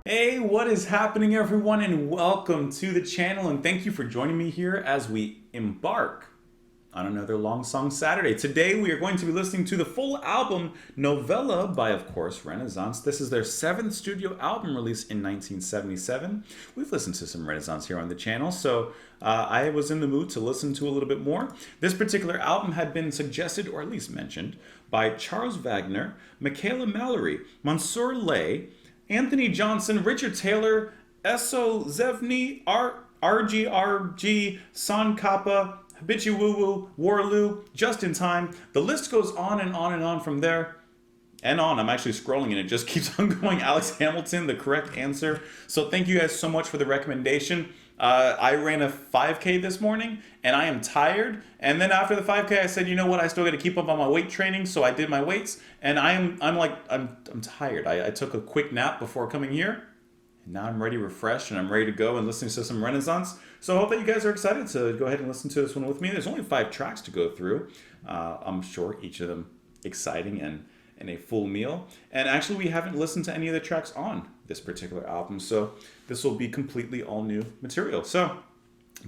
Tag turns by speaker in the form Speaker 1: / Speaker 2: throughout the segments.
Speaker 1: Hey, what is happening, everyone, and welcome to the channel, and thank you for joining me here as we embark on another Long Song Saturday. Today we are going to be listening to the full album Novella by, of course, Renaissance. This is their 7th studio album released in 1977. We've listened to some Renaissance here on the channel, so I was in the mood to listen to a little bit more. This particular album had been suggested, or at least mentioned, by Charles Wagner, Michaela Mallory, Mansour Lay, Anthony Johnson, Richard Taylor, Esso Zevni, RGRG, San Kappa, Habichi Woo Woo, Warloo, Just in Time. The list goes on and on and on from there. And on. I'm actually scrolling and it just keeps on going. Alex Hamilton, the correct answer. So thank you guys so much for the recommendation. I ran a 5K this morning and I am tired. And then after the 5K, I said, you know what? I still got to keep up on my weight training. So I did my weights and I'm tired. I took a quick nap before coming here. And now I'm ready, refreshed, and I'm ready to go and listening to some Renaissance. So I hope that you guys are excited to go ahead and listen to this one with me. There's only 5 tracks to go through. I'm sure each of them exciting and a full meal. And actually, we haven't listened to any of the tracks on this particular album, so this will be completely all new material. So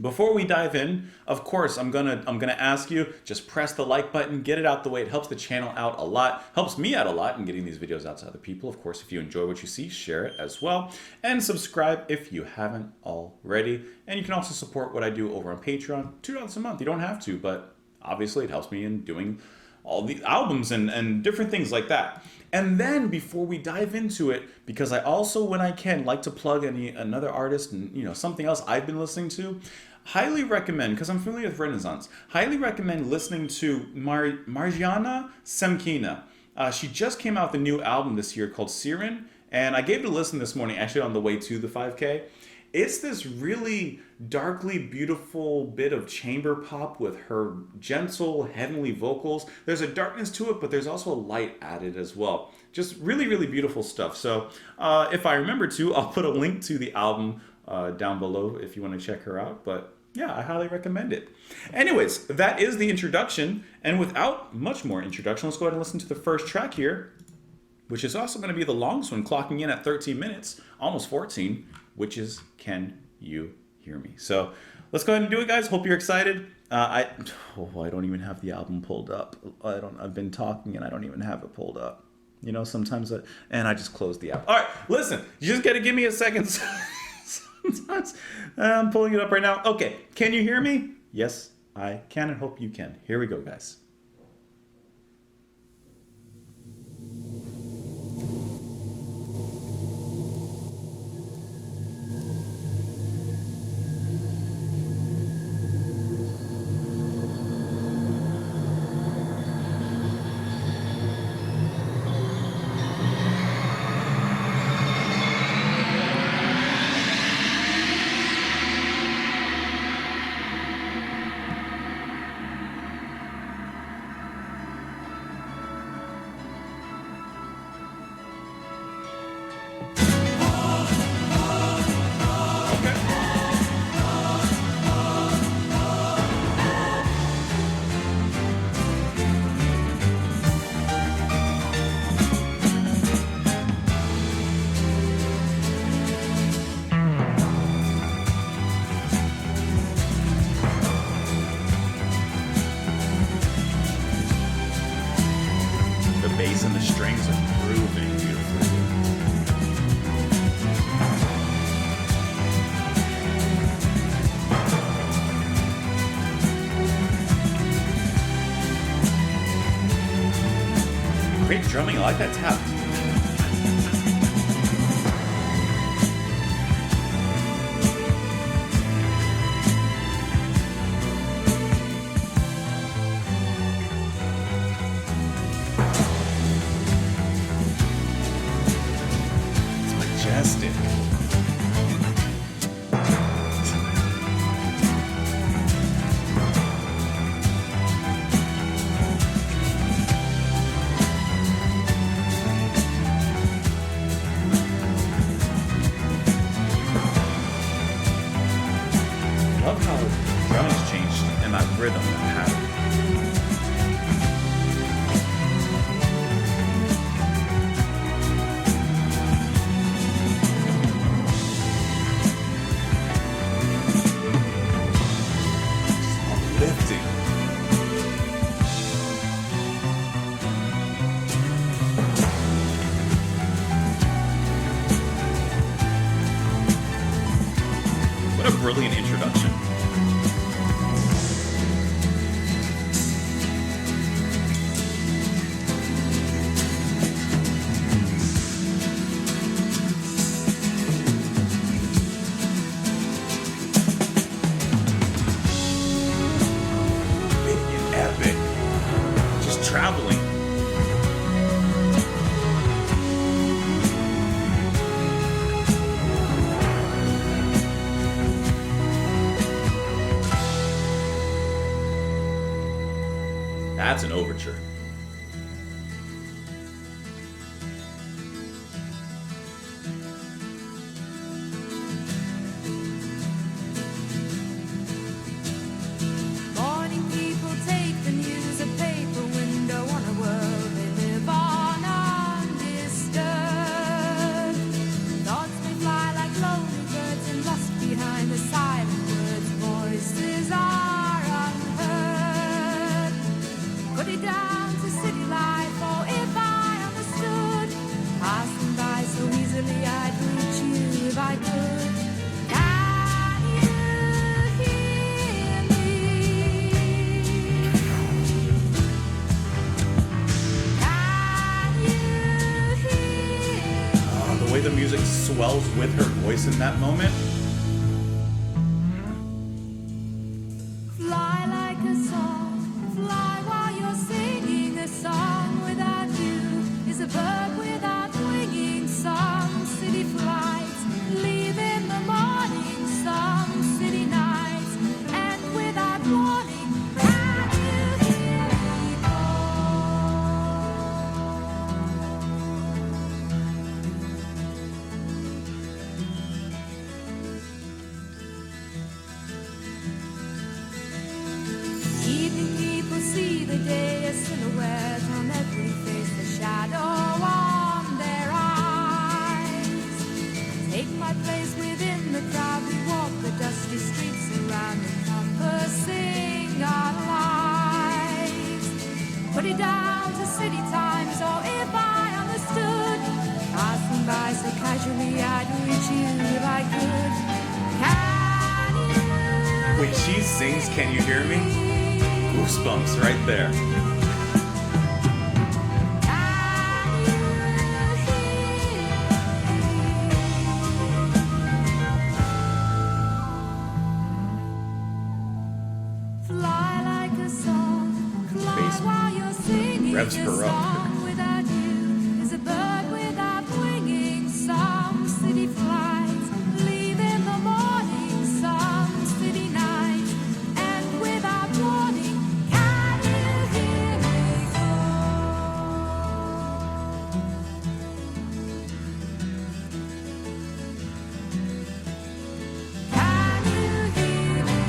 Speaker 1: before we dive in, of course, I'm gonna ask you, just press the like button, get it out the way. It helps the channel out a lot, helps me out a lot in getting these videos out to other people. Of course, if you enjoy what you see, share it as well. And subscribe if you haven't already. And you can also support what I do over on Patreon, $2 a month. You don't have to, but obviously it helps me in doing all the albums and different things like that. And then before we dive into it, because I also, when I can, like to plug another artist and something else I've been listening to, highly recommend, because I'm familiar with Renaissance, highly recommend listening to Marjana Semkina. She just came out with a new album this year called Siren, and I gave it a listen this morning, actually on the way to the 5K. It's this really darkly beautiful bit of chamber pop with her gentle, heavenly vocals. There's a darkness to it, but there's also a light added as well. Just really, really beautiful stuff. So if I remember to, I'll put a link to the album down below if you want to check her out. But yeah, I highly recommend it. Anyways, that is the introduction. And without much more introduction, let's go ahead and listen to the first track here, which is also going to be the longest one, clocking in at 13 minutes, almost 14, which is Can You Hear Me? So let's go ahead and do it, guys. Hope you're excited. I don't even have the album pulled up. I've been talking and I don't even have it pulled up. Sometimes and I just closed the app. All right, listen, you just got to give me a second. Sometimes I'm pulling it up right now. Okay, can you hear me? Yes, I can and hope you can. Here we go, guys. Bass and the strings are grooving beautifully. Great drumming, I like that tap. Majestic. probably an introduction. Epic. Just traveling. That's an overture.
Speaker 2: Morning people take the news, a paper window on a world they live on undisturbed. Thoughts may fly like lonely birds and lost behind the silent words. Voices are unheard. Put it down to city life, or if I understood, passing by so easily I'd reach you if I could. Can you hear me? Can you hear?
Speaker 1: Oh, the way the music swells with her voice in that moment.
Speaker 2: Fly like a song, fly while you're singing a song. Without you is a bird without winging. Some city flights leave in the morning, some city nights end without warning. Can you hear me Evening people see the day, a silhouette on every face, the shadow on their eyes. Take my place within the crowd, we walk the dusty streets around, encompassing our lives. Put it down to city times, or if I understood, passing by so casually I'd reach you if I could. Can you?
Speaker 1: When she sings Can You Hear Me? Goosebumps right there.
Speaker 2: Fly like a song, fly
Speaker 1: Bass
Speaker 2: while you're singing
Speaker 1: revs
Speaker 2: a
Speaker 1: her up.
Speaker 2: song. Without you is a bird without winging. Some city flights leave in the morning, some city nights end without warning. Can you hear me Can you hear me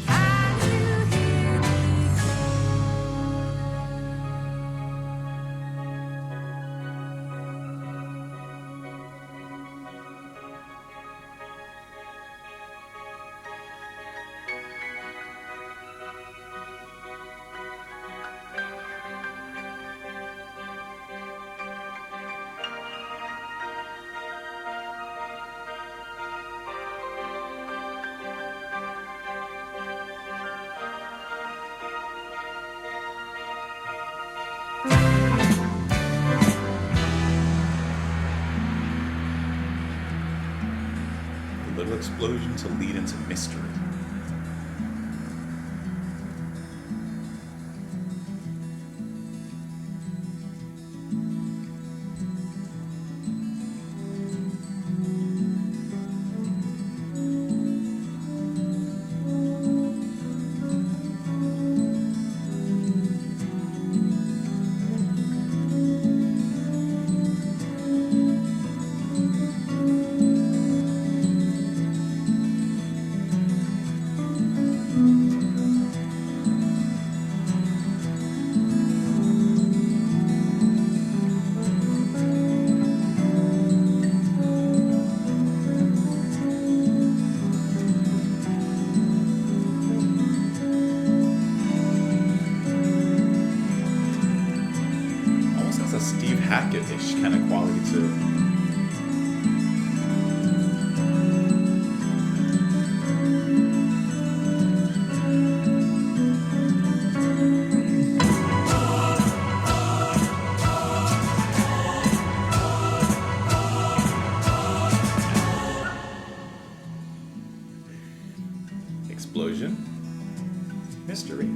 Speaker 2: Can you hear me
Speaker 1: A little explosion to lead into mystery. kind of quality to it. Explosion. Mystery.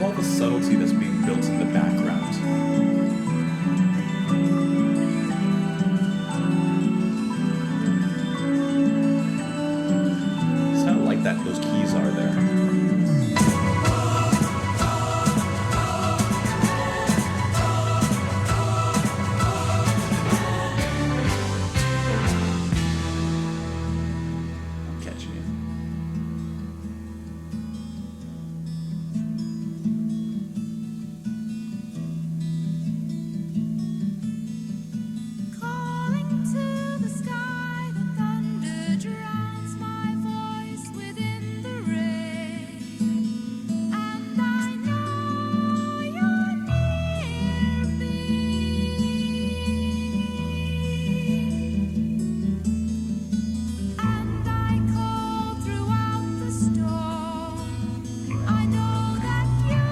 Speaker 1: All the subtlety that's being built in the background. It's kind of like that those keys are there. I'm catching it.
Speaker 2: Calling to the sky, the thunder drowns my voice within the rain. And I know you're near me. And I call throughout the storm. I know that you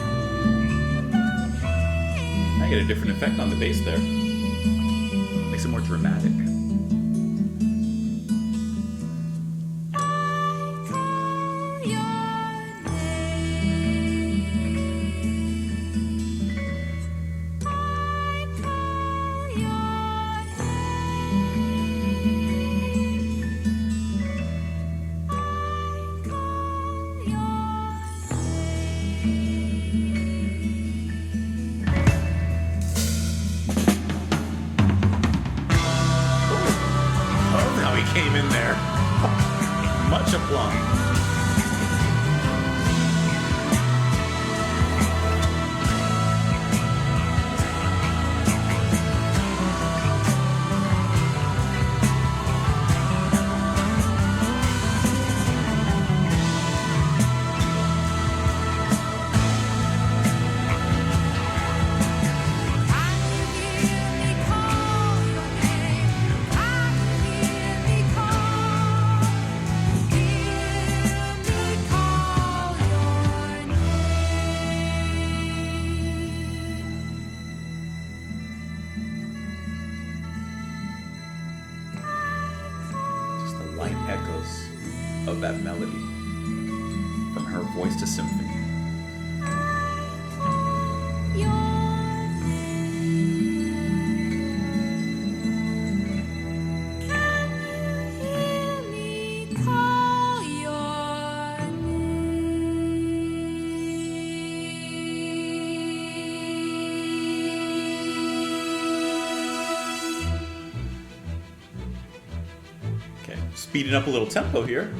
Speaker 2: don't hear.
Speaker 1: I get a different effect on the bass there. Makes it more dramatic.
Speaker 2: I call your name. I call your name. I call your
Speaker 1: Oh, how he came in there. Much aplomb.
Speaker 2: Can you hear me call your name? Can you hear me call? Hear me call your
Speaker 1: Just the light echoes of that melody from her voice to symphony. Okay, speeding up a little tempo here.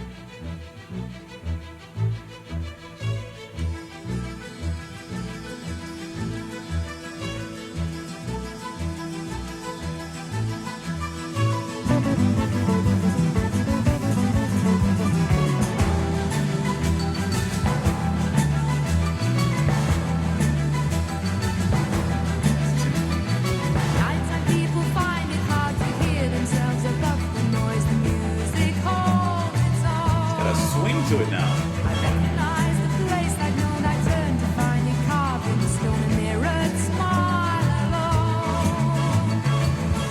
Speaker 2: Nighttime people find it hard to hear themselves above the noise, the music holds its
Speaker 1: Got a
Speaker 2: own.
Speaker 1: swing to it now.
Speaker 2: I recognize the place I'd known. I turned to find it carved in the stone, a mirrored smile alone.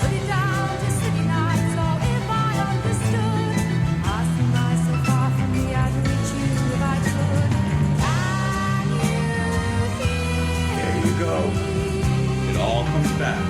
Speaker 2: Put it down to city nights, or if I understood, asking myself far from me, I'd reach you if I could. Can you hear?
Speaker 1: There you go. It all comes back.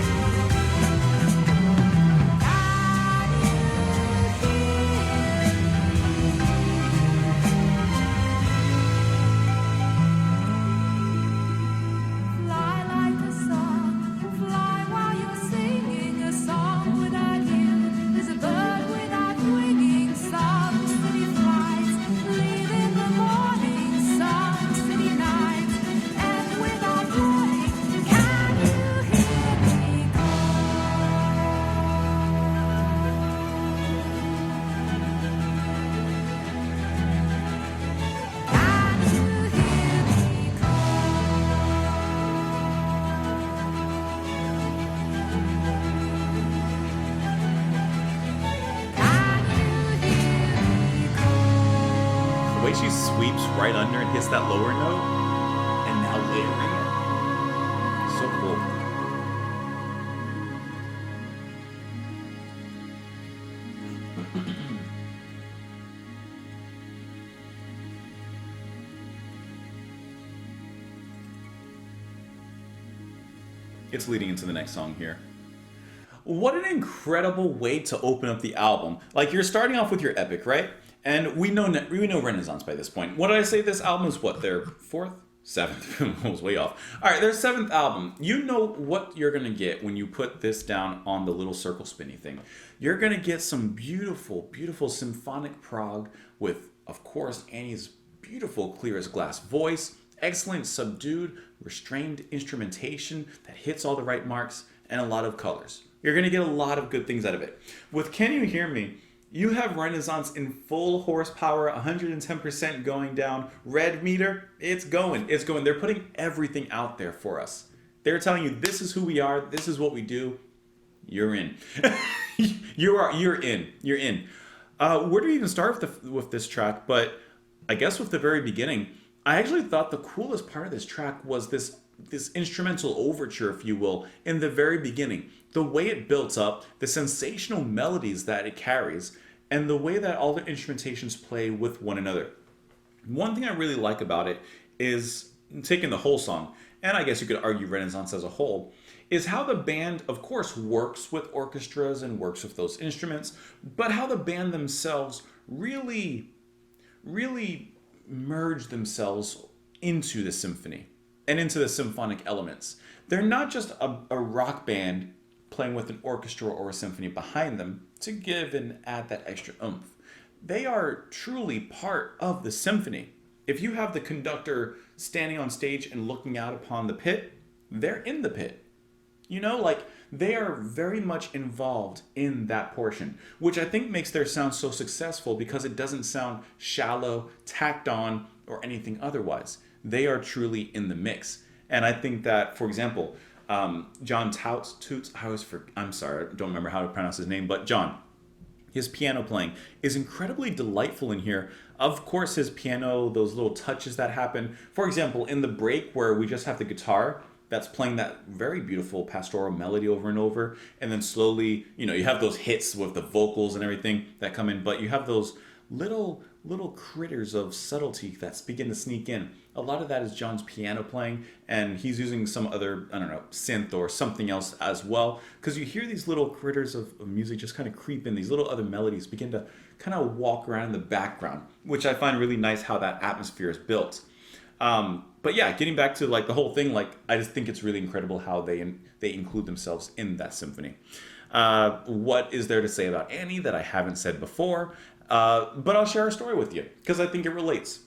Speaker 1: she sweeps right under and hits that lower note, and now layering it. So cool. It's leading into the next song here. What an incredible way to open up the album. Like, you're starting off with your epic, right? And we know Renaissance by this point. What did I say? This album is what, their fourth? Seventh? I was way off. All right, their seventh album. You know what you're going to get when you put this down on the little circle spinny thing. You're going to get some beautiful, beautiful symphonic prog with, of course, Annie's beautiful clear as glass voice, excellent subdued, restrained instrumentation that hits all the right marks, and a lot of colors. You're going to get a lot of good things out of it. With Can You Hear Me, you have Renaissance in full horsepower, 110% going down. Red meter, it's going. It's going. They're putting everything out there for us. They're telling you, this is who we are. This is what we do. You're in. You're in. You're in. Where do we even start with this track? But I guess with the very beginning, I actually thought the coolest part of this track was this instrumental overture, if you will, in the very beginning. The way it built up, the sensational melodies that it carries, and the way that all the instrumentations play with one another. One thing I really like about it is, taking the whole song, and I guess you could argue Renaissance as a whole, is how the band, of course, works with orchestras and works with those instruments, but how the band themselves really merge themselves into the symphony and into the symphonic elements. They're not just a rock band playing with an orchestra or a symphony behind them to give and add that extra oomph. They are truly part of the symphony. If you have the conductor standing on stage and looking out upon the pit, they're in the pit. You know, like, they are very much involved in that portion, which I think makes their sound so successful because it doesn't sound shallow, tacked on, or anything otherwise. They are truly in the mix. And I think that, for example, John Toots, I'm sorry, I don't remember how to pronounce his name, but John, his piano playing is incredibly delightful in here. Of course, his piano, those little touches that happen. For example, in the break where we just have the guitar that's playing that very beautiful pastoral melody over and over, and then slowly, you have those hits with the vocals and everything that come in, but you have those little critters of subtlety that begin to sneak in. A lot of that is John's piano playing, and he's using some other, I don't know, synth or something else as well, because you hear these little critters of music just kind of creep in. These little other melodies begin to kind of walk around in the background, which I find really nice how that atmosphere is built. But yeah, getting back to like the whole thing, like, I just think it's really incredible how they include themselves in that symphony. What is there to say about Annie that I haven't said before? But I'll share a story with you because I think it relates.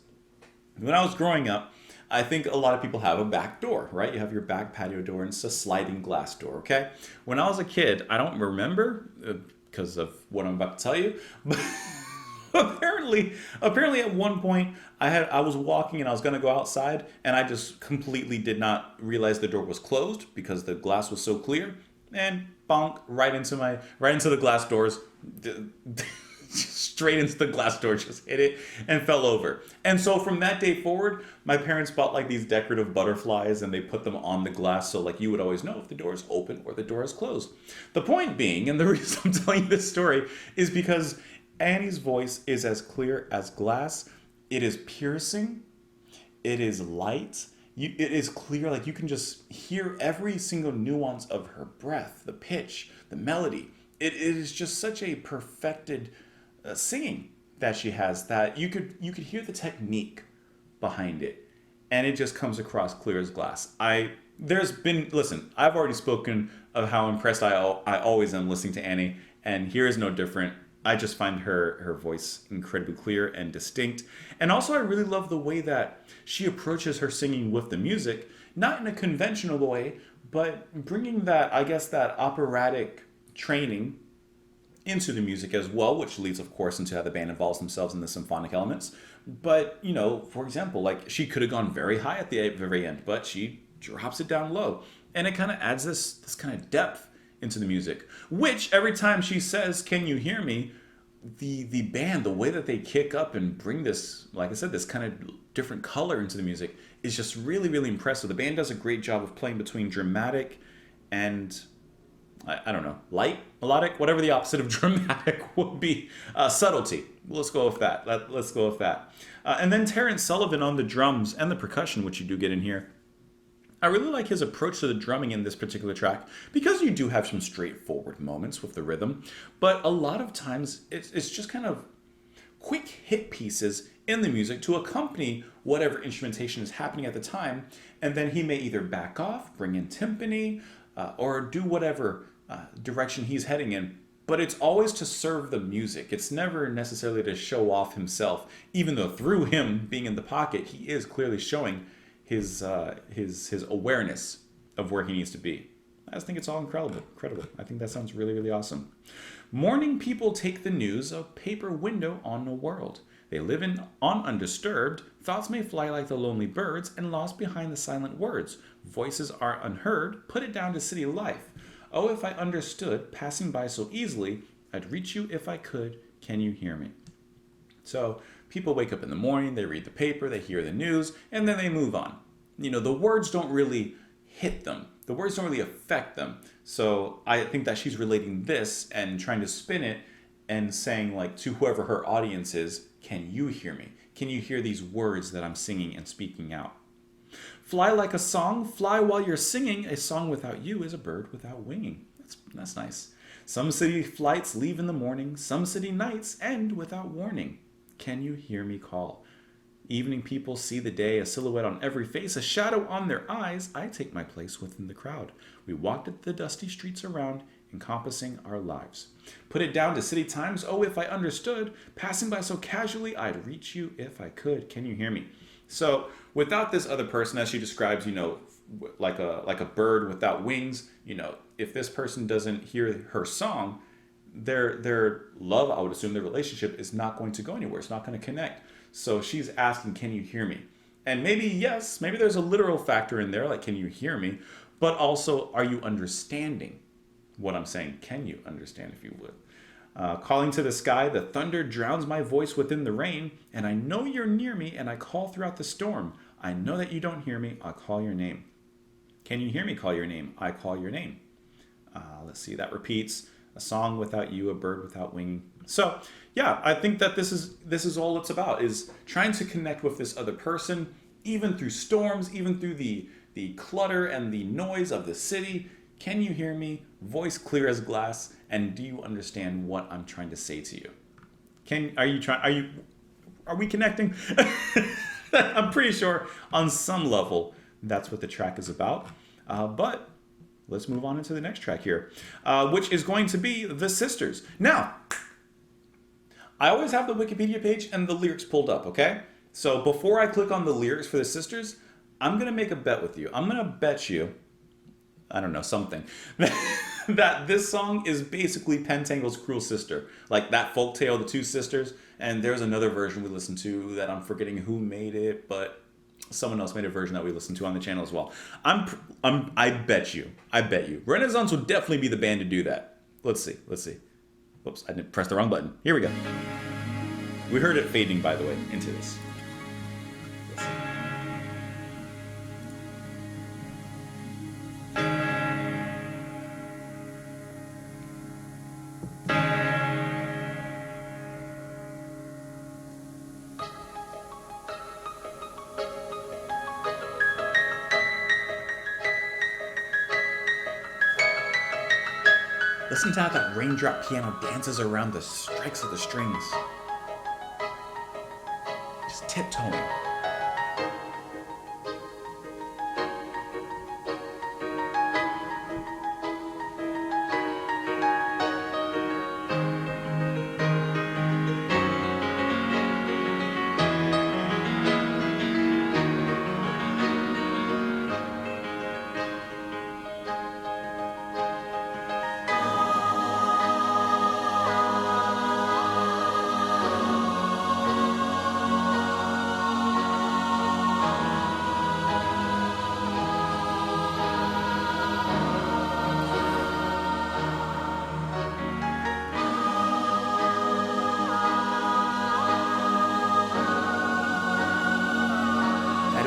Speaker 1: When I was growing up, I think a lot of people have a back door, right? You have your back patio door, and it's a sliding glass door, okay? When I was a kid, I don't remember because of what I'm about to tell you, but apparently at one point I was walking and I was going to go outside, and I just completely did not realize the door was closed because the glass was so clear, and bonk, right into the glass doors. Straight into the glass door, just hit it and fell over. And so from that day forward, my parents bought like these decorative butterflies, and they put them on the glass, so like you would always know if the door is open or the door is closed. The point being, and the reason I'm telling you this story, is because Annie's voice is as clear as glass. It is piercing. It is light. It is clear, like you can just hear every single nuance of her breath, the pitch, the melody. It is just such a perfected singing that she has, that you could hear the technique behind it, and it just comes across clear as glass. I've already spoken of how impressed I always am listening to Annie, and here is no different. I just find her voice incredibly clear and distinct, and also I really love the way that she approaches her singing with the music, not in a conventional way, but bringing that, I guess, that operatic training into the music as well, which leads, of course, into how the band involves themselves in the symphonic elements. But, for example, like, she could have gone very high at the very end, but she drops it down low. And it kind of adds this kind of depth into the music, which every time she says, "Can you hear me?" the band, the way that they kick up and bring this, like I said, this kind of different color into the music is just really, really impressive. The band does a great job of playing between dramatic and I don't know, light, melodic, whatever the opposite of dramatic would be. Subtlety. Let's go with that. Let's go with that. And then Terrence Sullivan on the drums and the percussion, which you do get in here. I really like his approach to the drumming in this particular track because you do have some straightforward moments with the rhythm, but a lot of times it's just kind of quick hit pieces in the music to accompany whatever instrumentation is happening at the time, and then he may either back off, bring in timpani, or do whatever direction he's heading in. But it's always to serve the music. It's never necessarily to show off himself, even though through him being in the pocket, he is clearly showing his awareness of where he needs to be. I just think it's all incredible. I think that sounds really, really awesome. Morning people take the news, a paper window on the world. They live in undisturbed. Thoughts may fly like the lonely birds and lost behind the silent words. Voices are unheard. Put it down to city life. Oh, if I understood, passing by so easily, I'd reach you if I could. Can you hear me? So people wake up in the morning, they read the paper, they hear the news, and then they move on. You know, the words don't really hit them. The words don't really affect them. So I think that she's relating this and trying to spin it and saying, like, to whoever her audience is, can you hear me? Can you hear these words that I'm singing and speaking out? Fly like a song, fly while you're singing. A song without you is a bird without winging. That's nice. Some city flights leave in the morning. Some city nights end without warning. Can you hear me call? Evening people see the day, a silhouette on every face, a shadow on their eyes. I take my place within the crowd. We walked at the dusty streets around, encompassing our lives. Put it down to city times. Oh, if I understood, passing by so casually, I'd reach you if I could. Can you hear me? So without this other person, as she describes, you know, like a bird without wings, you know, if this person doesn't hear her song, their love, I would assume their relationship is not going to go anywhere. It's not going to connect. So she's asking, can you hear me? And maybe, yes, maybe there's a literal factor in there, like, can you hear me? But also, are you understanding what I'm saying? Can you understand, if you would? Calling to the sky, the thunder drowns my voice within the rain, and I know you're near me, and I call throughout the storm. I know that you don't hear me, I'll call your name. Can you hear me call your name? I call your name. Let's see, that repeats. A song without you, a bird without winging. So, yeah, I think that this is all it's about, is trying to connect with this other person, even through storms, even through the clutter and the noise of the city. Can you hear me? Voice clear as glass. And do you understand what I'm trying to say to you? Are we connecting? I'm pretty sure on some level that's what the track is about. But let's move on into the next track here, which is going to be The Sisters. Now, I always have the Wikipedia page and the lyrics pulled up, okay? So before I click on the lyrics for The Sisters, I'm going to make a bet with you. I'm going to bet you, I don't know, something, that this song is basically Pentangle's Cruel Sister. Like that folktale, The Two Sisters. And there's another version we listened to that I'm forgetting who made it, but someone else made a version that we listened to on the channel as well. I bet you. Renaissance will definitely be the band to do that. Let's see. Whoops, I didn't press the wrong button. Here we go. We heard it fading, by the way, into this. Let's see. Listen to how that raindrop piano dances around the strikes of the strings. Just tiptoeing.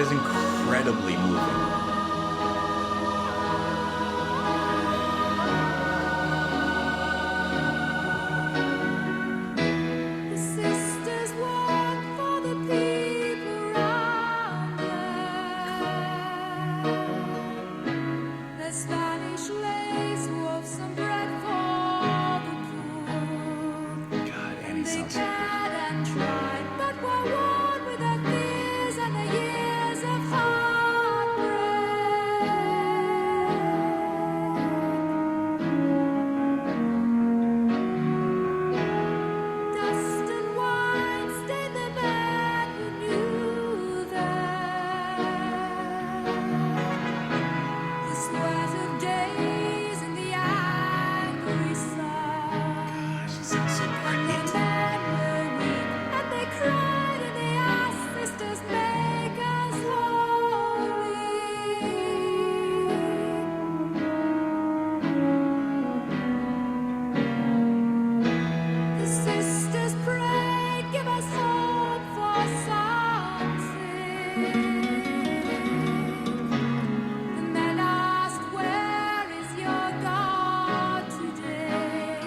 Speaker 1: is incredibly moving.
Speaker 2: The sisters walk for the people round there. The Spanish lace wove some bread for the poor.
Speaker 1: God,
Speaker 2: And
Speaker 1: Annie
Speaker 2: they
Speaker 1: sounds so good.
Speaker 2: tried and tried, but were worn with their fears and the years of heartbreak. Dust and wine stained the man who knew them. The sweat of days and the angry sun.
Speaker 1: She sounds so
Speaker 2: And the
Speaker 1: pregnant.
Speaker 2: men were weak, and they cried, and they asked, sisters, make us holy. The sisters prayed, give us hope for something. The men asked, where is your God today?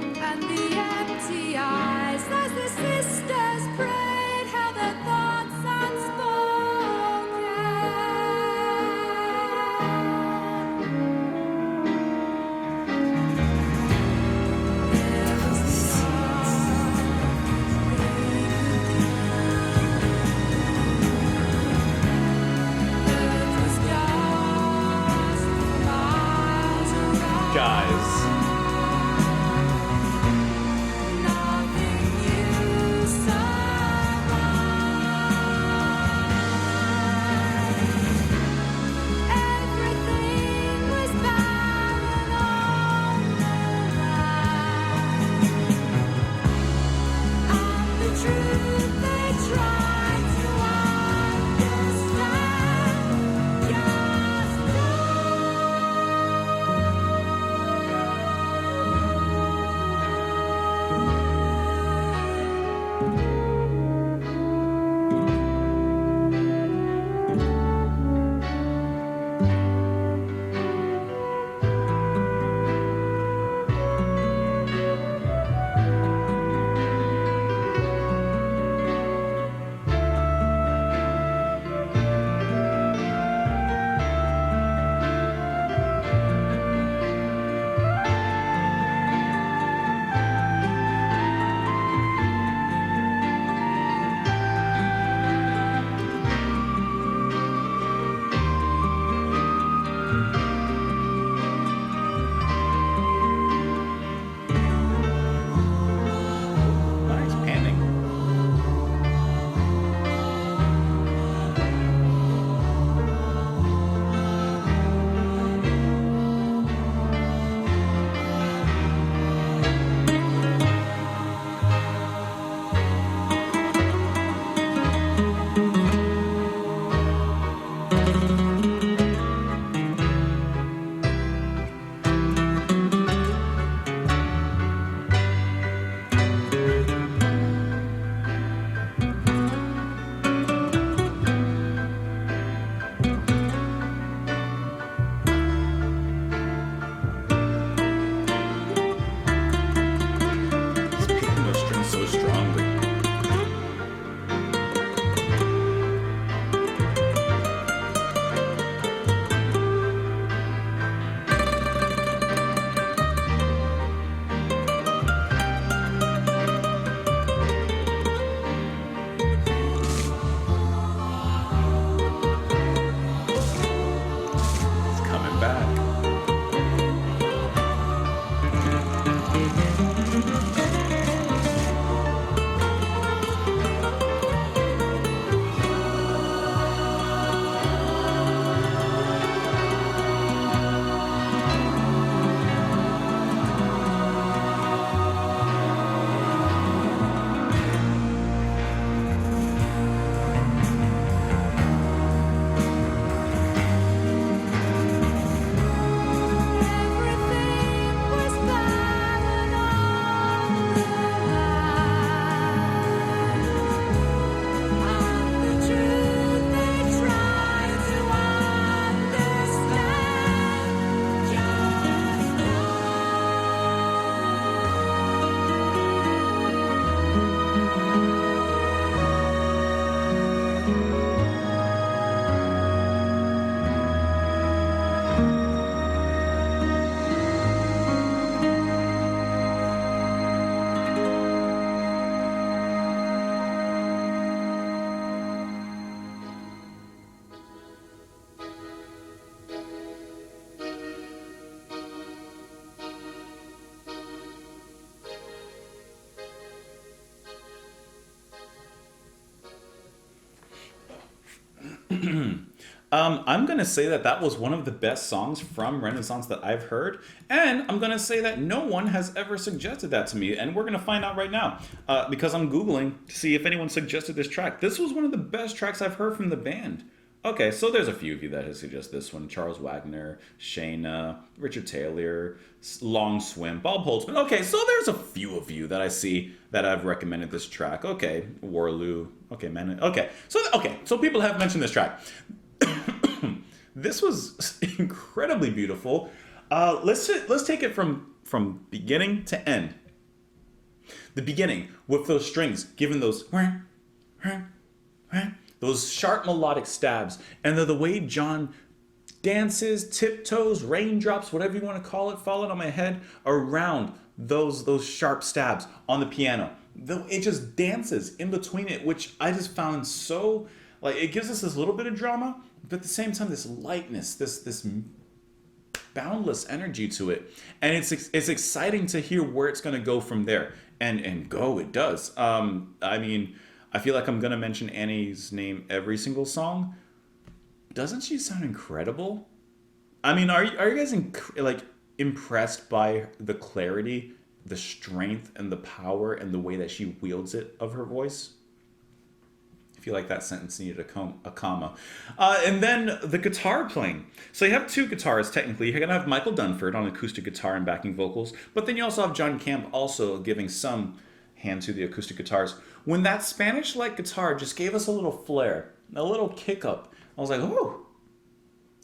Speaker 2: And the empty eyes, as the sisters prayed, held their thoughts unspoken. There was the sun they could earth was dust for miles around.
Speaker 1: Guys,
Speaker 2: Nothing new survived. Everything was barren on the land. And the truth they tried to understand just
Speaker 1: I'm gonna say that that was one of the best songs from Renaissance that I've heard, and I'm gonna say that no one has ever suggested that to me, and we're gonna find out right now because I'm googling to see if anyone suggested this track. This was one of the best tracks I've heard from the band. Okay, so there's a few of you that have suggested this one: Charles Wagner, Shayna, Richard Taylor, Long Swim, Bob Holtzman. Okay, so there's a few of you that I see that I've recommended this track. Okay, Warloo. Okay, man. Okay, so people have mentioned this track. This was incredibly beautiful. Let's take it from beginning to end. The beginning with those strings, giving those sharp melodic stabs, and the way John dances, tiptoes, raindrops, whatever you want to call it, falling on my head around those sharp stabs on the piano. Though it just dances in between it, which I just found so like it gives us this little bit of drama, but at the same time this lightness, this boundless energy to it, and it's exciting to hear where it's going to go from there, and go it does. I mean, I feel like I'm going to mention Annie's name every single song. Doesn't she sound incredible? I mean, are you guys like impressed by the clarity, the strength, and the power, and the way that she wields it of her voice? I feel like that sentence needed a comma. And then the guitar playing. So you have two guitarists, technically. You're going to have Michael Dunford on acoustic guitar and backing vocals, but then you also have John Camp also giving some hand to the acoustic guitars. When that Spanish-like guitar just gave us a little flair, a little kick up, I was like, oh,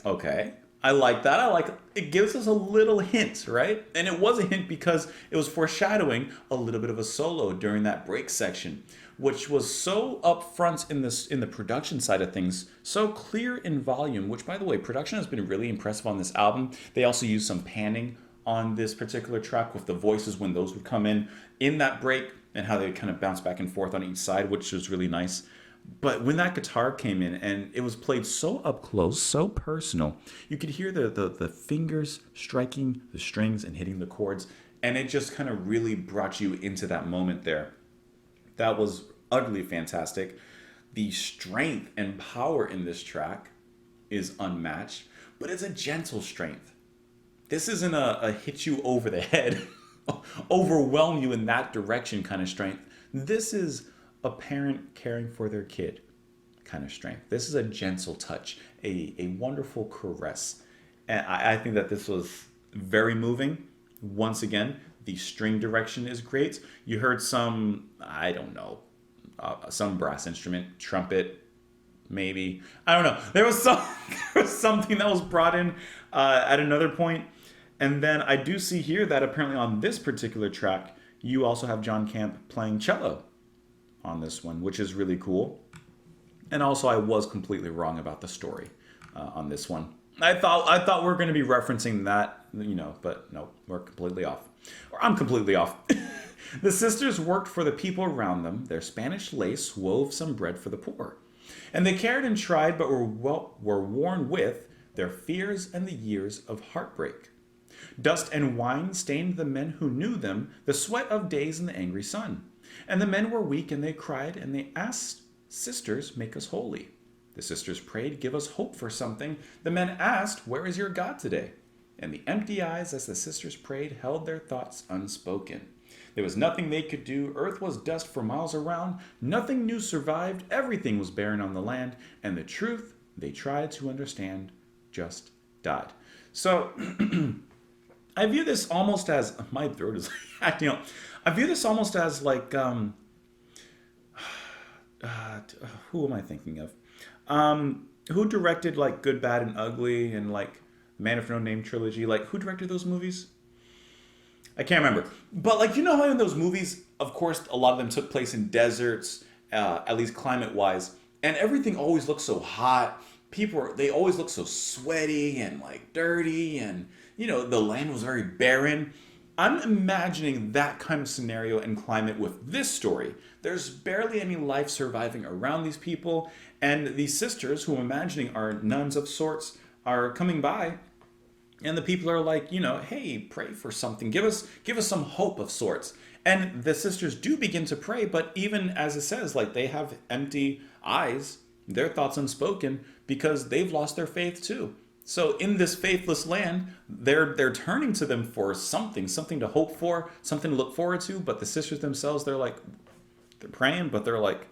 Speaker 1: okay. I like that. I like it. Gives us a little hint, right? And it was a hint because it was foreshadowing a little bit of a solo during that break section, which was so upfront in the production side of things, so clear in volume, which, by the way, production has been really impressive on this album. They also used some panning on this particular track with the voices when those would come in that break, and how they kind of bounce back and forth on each side, which was really nice. But when that guitar came in and it was played so up close, so personal, you could hear the fingers striking the strings and hitting the chords, and it just kind of really brought you into that moment there. That was utterly fantastic. The strength and power in this track is unmatched, but it's a gentle strength. This isn't a hit you over the head, overwhelm you in that direction kind of strength. This is a parent caring for their kid kind of strength. This is a gentle touch, a wonderful caress. And I think that this was very moving. Once again, the string direction is great. You heard some, I don't know, some brass instrument, trumpet, maybe. I don't know. There was something that was brought in at another point. And then I do see here that apparently on this particular track, you also have John Camp playing cello on this one, which is really cool. And also, I was completely wrong about the story on this one. I thought we were going to be referencing that, but no, we're completely off. Or I'm completely off. The sisters worked for the people around them. Their Spanish lace wove some bread for the poor. And they cared and tried, but were worn with their fears and the years of heartbreak. Dust and wine stained the men who knew them, the sweat of days in the angry sun. And the men were weak and they cried, and they asked, "Sisters, make us holy." The sisters prayed, "Give us hope for something." The men asked, "Where is your God today?" And the empty eyes, as the sisters prayed, held their thoughts unspoken. There was nothing they could do. Earth was dust for miles around. Nothing new survived. Everything was barren on the land. And the truth they tried to understand just died. So I view this almost as, my throat is acting up. I view this almost as like, who am I thinking of? Who directed like Good, Bad, and Ugly and like Man of No Name trilogy? Like, who directed those movies? I can't remember. But like, how in those movies, of course, a lot of them took place in deserts, at least climate-wise, and everything always looks so hot. They always look so sweaty and like dirty, and the land was very barren. I'm imagining that kind of scenario and climate with this story. There's barely any life surviving around these people, and these sisters, who I'm imagining are nuns of sorts, are coming by, and the people are like, hey, pray for something. Give us some hope of sorts. And the sisters do begin to pray, but even as it says, like, they have empty eyes, their thoughts unspoken because they've lost their faith too. So in this faithless land, they're turning to them for something to hope for, something to look forward to. But the sisters themselves, they're praying, but they're like,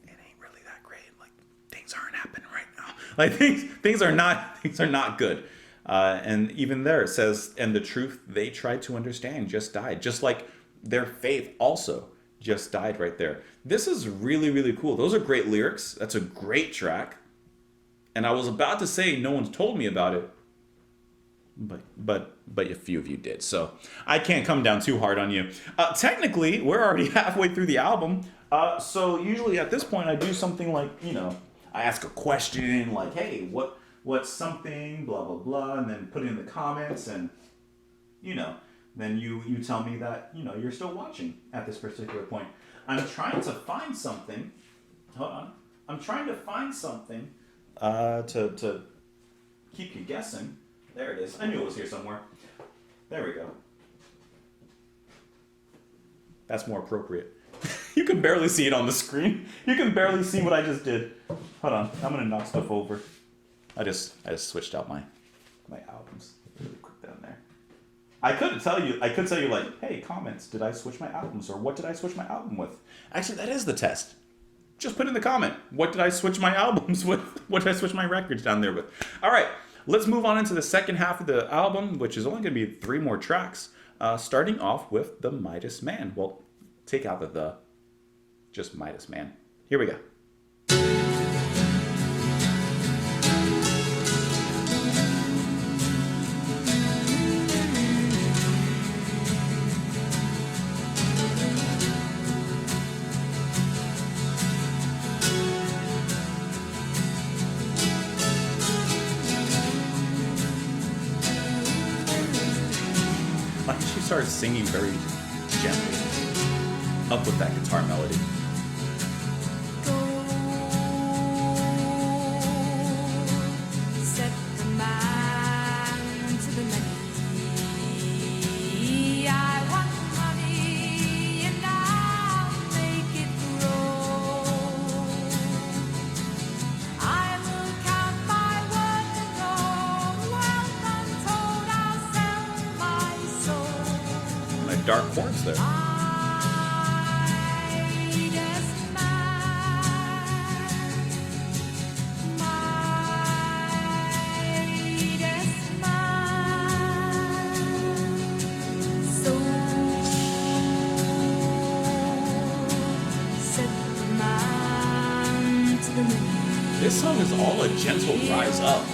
Speaker 1: it ain't really that great. Like things aren't happening right now. Like things are not good. And even there it says, and the truth they tried to understand just died, just like their faith also just died right there. This is really, really cool. Those are great lyrics. That's a great track. And I was about to say no one's told me about it, but a few of you did. So I can't come down too hard on you. Technically, we're already halfway through the album. So usually at this point I do something like, I ask a question like, hey, what's something, blah, blah, blah, and then put it in the comments, and, then you tell me that, you're still watching at this particular point. I'm trying to find something. Hold on. I'm trying to find something to keep you guessing. There it is. I knew it was here somewhere. There we go. That's more appropriate. You can barely see it on the screen. You can barely see what I just did. Hold on. I'm going to knock stuff over. I just switched out my albums really quick down there. I could tell you like, hey, comments, did I switch my albums, or what did I switch my album with? Actually, that is the test. Just put in the comment, what did I switch my albums with? What did I switch my records down there with? All right, let's move on into the second half of the album, which is only going to be 3 more tracks, starting off with The Midas Man. Well, take out the, just Midas Man. Here we go. Started singing very gently, up with that guitar melody.
Speaker 2: Set the man to the many. I want money and I'll make it grow. I will count my worth and all wealth untold. I'll sell my soul.
Speaker 1: Dark chords there. This song is all a gentle rise up.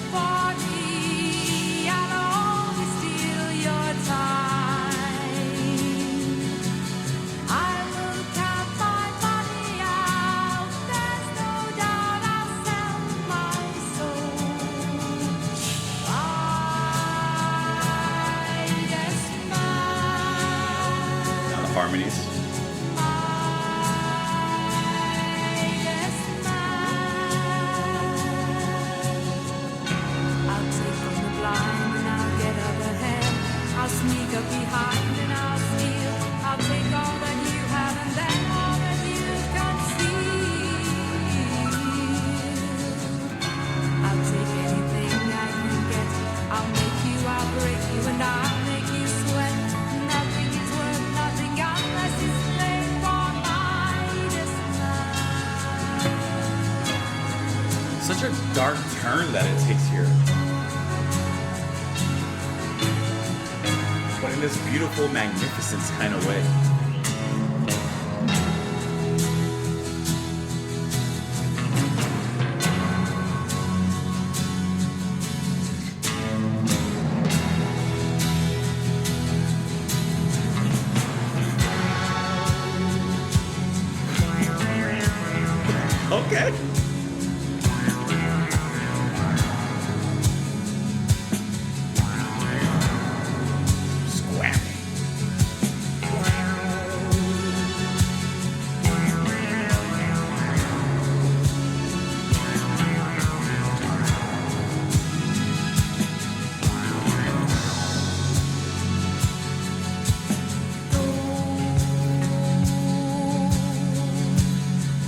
Speaker 1: Harmonies.
Speaker 2: I'll take on the blind and I'll get up ahead. I'll sneak up behind and I'll steal. I'll take all that you have and then all that you conceal. I'll take anything I can get. I'll make you, I'll break you, and I'll make you sweat. Nothing is worth nothing unless it's laid for Midas man.
Speaker 1: Such a dark turn that it takes here. But in this beautiful magnificence kind of way. Okay. Squamming.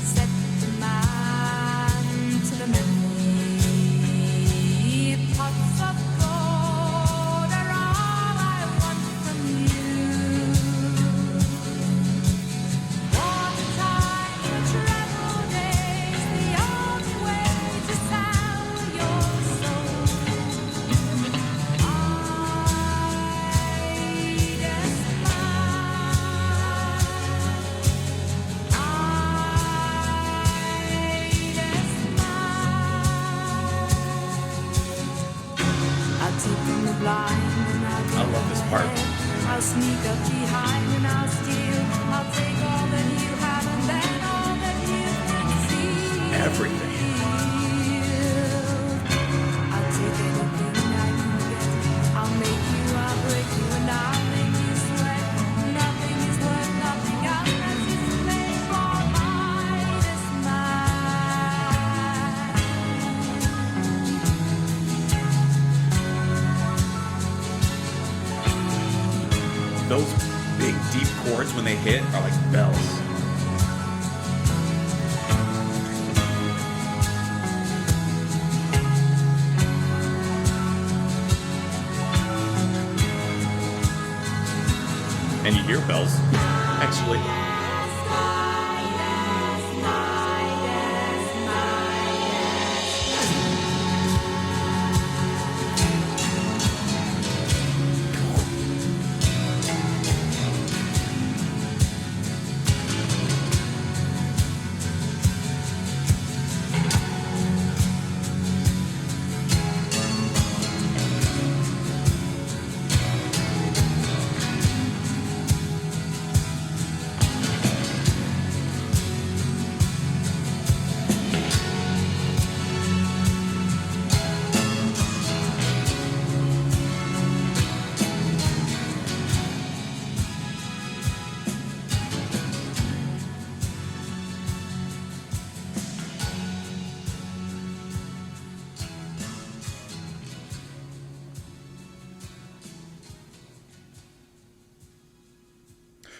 Speaker 2: Set the man blind and I'll
Speaker 1: I love this part.
Speaker 2: I'll sneak up behind and I'll steal. I'll take all that you have and then all that you can see.
Speaker 1: Everything.
Speaker 2: I'll take anything I can get. I'll make you, I'll break you, and I'll make you sweat. Nothing is worth nothing unless it's paid for by this man.
Speaker 1: Those big deep chords when they hit are like bells. And you hear bells, actually.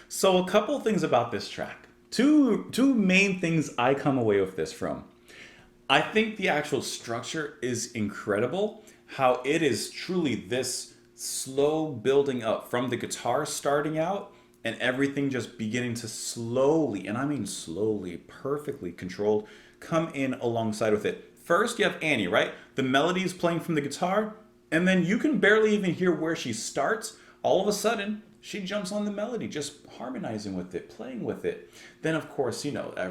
Speaker 1: So a couple things about this track. Two main things I come away with this from. I think the actual structure is incredible. How it is truly this slow building up from the guitar starting out and everything just beginning to slowly, and I mean slowly, perfectly controlled, come in alongside with it. First, you have Annie, right? The melody is playing from the guitar, and then you can barely even hear where she starts. All of a sudden, she jumps on the melody, just harmonizing with it, playing with it. Then, of course,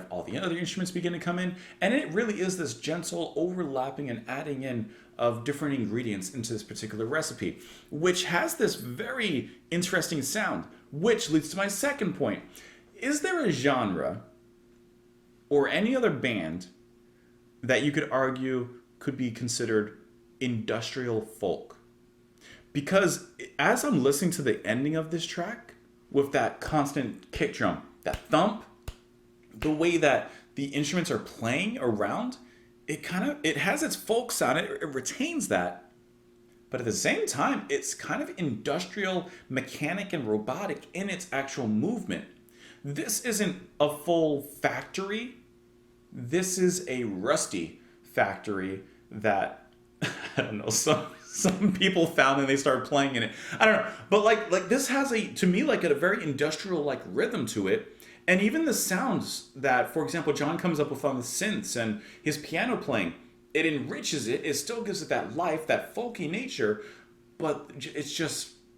Speaker 1: all the other instruments begin to come in, and it really is this gentle overlapping and adding in of different ingredients into this particular recipe, which has this very interesting sound, which leads to my second point. Is there a genre or any other band that you could argue could be considered industrial folk? Because as I'm listening to the ending of this track, with that constant kick drum, that thump, the way that the instruments are playing around, it has its folk sound, it retains that. But at the same time, it's kind of industrial, mechanic, and robotic in its actual movement. This isn't a full factory. This is a rusty factory that, I don't know, some people found and they started playing in it. I don't know. But like this has to me, a very industrial like rhythm to it. And even the sounds that, for example, John comes up with on the synths and his piano playing, it enriches it. It still gives it that life, that folky nature, but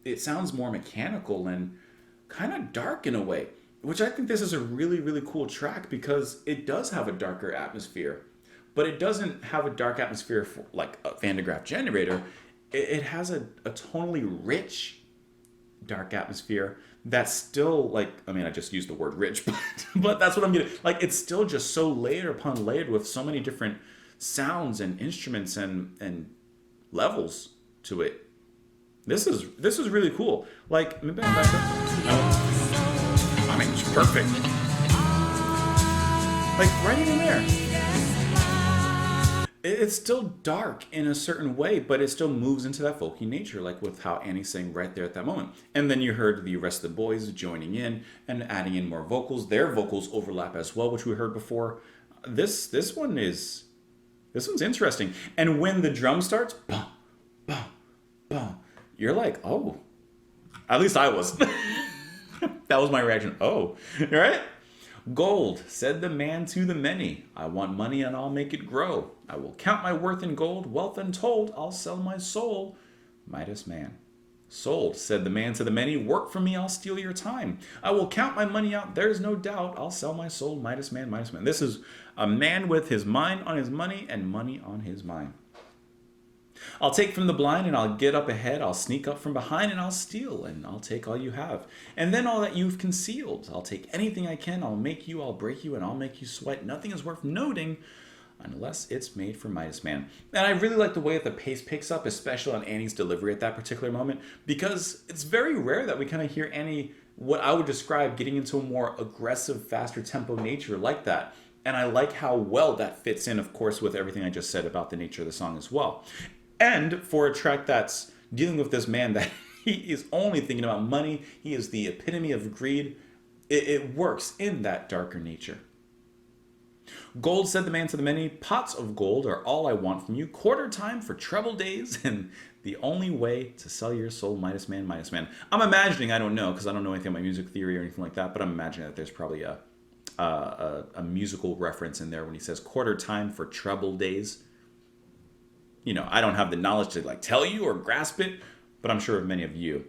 Speaker 1: it sounds more mechanical and kind of dark in a way, which I think this is a really, really cool track because it does have a darker atmosphere. But it doesn't have a dark atmosphere like a Van de Graaff generator. It has a tonally rich dark atmosphere that's still I just used the word rich, but that's what I'm getting. It's still just so layered upon layered with so many different sounds and instruments and levels to it. This is really cool. Maybe I'm back up. No. I mean, it's perfect. Right even there. It's still dark in a certain way, but it still moves into that folky nature, with how Annie sang right there at that moment. And then you heard the rest of the boys joining in and adding in more vocals. Their vocals overlap as well, which we heard before. This one's interesting. And when the drum starts, bum, bum, bum, you're like, oh. At least I was. That was my reaction. Oh, right? Gold, said the man to the many. I want money and I'll make it grow. I will count my worth in gold, wealth untold. I'll sell my soul. Midas man. Sold, said the man to the many. Work for me, I'll steal your time. I will count my money out, there's no doubt. I'll sell my soul. Midas man, Midas man. This is a man with his mind on his money and money on his mind. I'll take from the blind and I'll get up ahead. I'll sneak up from behind and I'll steal and I'll take all you have. And then all that you've concealed. I'll take anything I can. I'll make you, I'll break you, and I'll make you sweat. Nothing is worth noting unless it's made for Midas Man. And I really like the way that the pace picks up, especially on Annie's delivery at that particular moment, because it's very rare that we kind of hear Annie, what I would describe, getting into a more aggressive, faster tempo nature like that. And I like how well that fits in, of course, with everything I just said about the nature of the song as well. And for a track that's dealing with this man that he is only thinking about money, he is the epitome of greed, it works in that darker nature. Gold, said the man to the many, pots of gold are all I want from you. Quarter time for troubled days, and the only way to sell your soul, Midas Man, Midas Man. I'm imagining, I don't know, because I don't know anything about music theory or anything like that, but I'm imagining that there's probably a musical reference in there when he says quarter time for troubled days. You know, I don't have the knowledge to like tell you or grasp it, but I'm sure many of you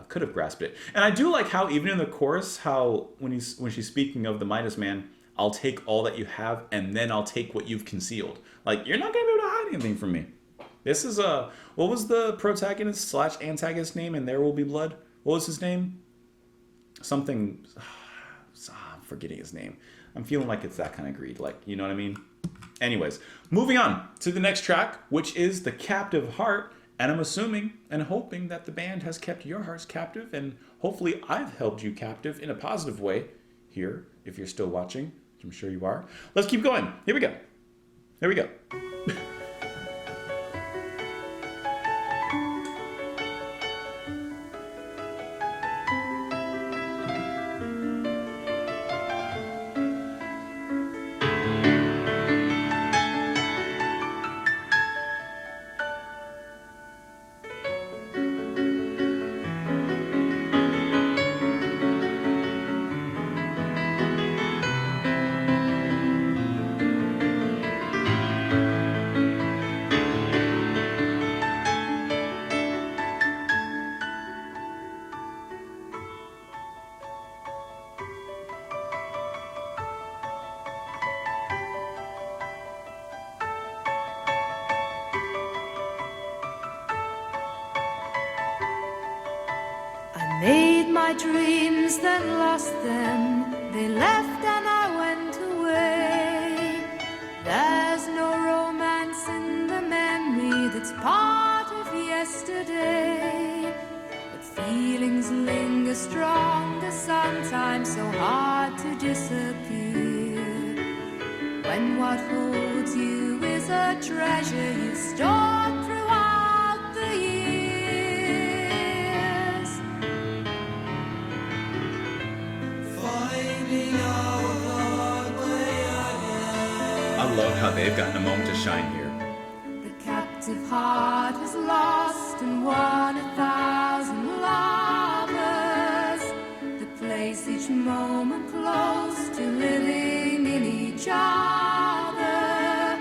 Speaker 1: could have grasped it. And I do like how even in the chorus, how when she's speaking of the Midas Man, I'll take all that you have, and then I'll take what you've concealed. Like, you're not going to be able to hide anything from me. This is what was the protagonist / antagonist name in There Will Be Blood? What was his name? Something, I'm forgetting his name. I'm feeling like it's that kind of greed, like, you know what I mean? Anyways, moving on to the next track, which is The Captive Heart. And I'm assuming and hoping that the band has kept your hearts captive, and hopefully I've held you captive in a positive way here, if you're still watching. I'm sure you are. Let's keep going. Here we go. Here we go.
Speaker 2: Made my dreams, then lost them. They left and I went away. There's no romance in the memory that's part of yesterday. But feelings linger stronger, sometimes so hard to disappear. When what holds you is a treasure you stored throughout the years.
Speaker 1: I love how they've gotten a moment to shine here.
Speaker 2: The captive heart has lost and won 1,000 lovers. The place each moment close to living in each other.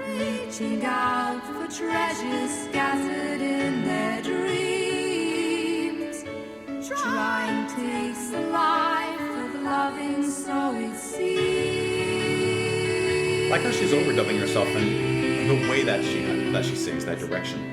Speaker 2: Reaching out for treasures scattered in their dreams. Trying to taste the life of loving, so it seems.
Speaker 1: I like how she's overdubbing herself in the way that she sings that direction.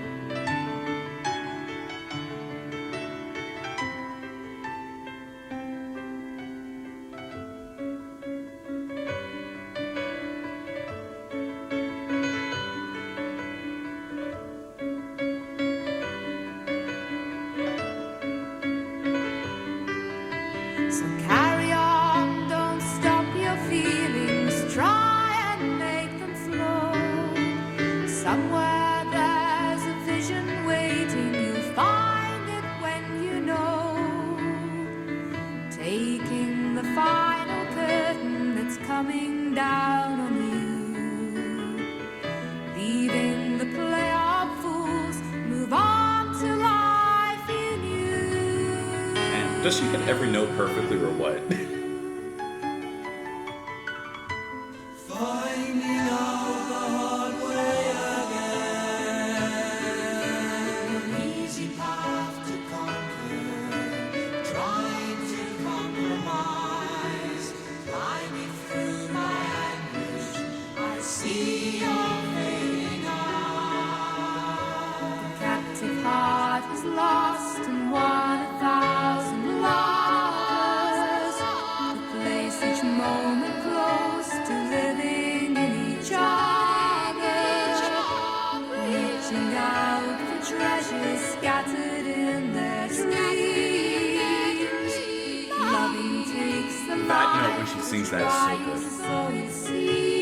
Speaker 2: So carry on, don't stop your feelings, try and make them flow. Somewhere there's a vision waiting, you'll find it when you know. Taking the final curtain that's coming down on you. Leaving the play of fools, move on to life you knew.
Speaker 1: And does she hit every note perfectly or what?
Speaker 3: Finding out the hard way again. An easy path to conquer. Trying to compromise. Climbing through my anguish. I see your fading eyes.
Speaker 2: lost and won 1,000 lovers. The place each moment close to living in each other. Reaching out for treasures scattered in their dreams. Loving takes the
Speaker 1: That note when she sings that is so good.
Speaker 2: so it seems.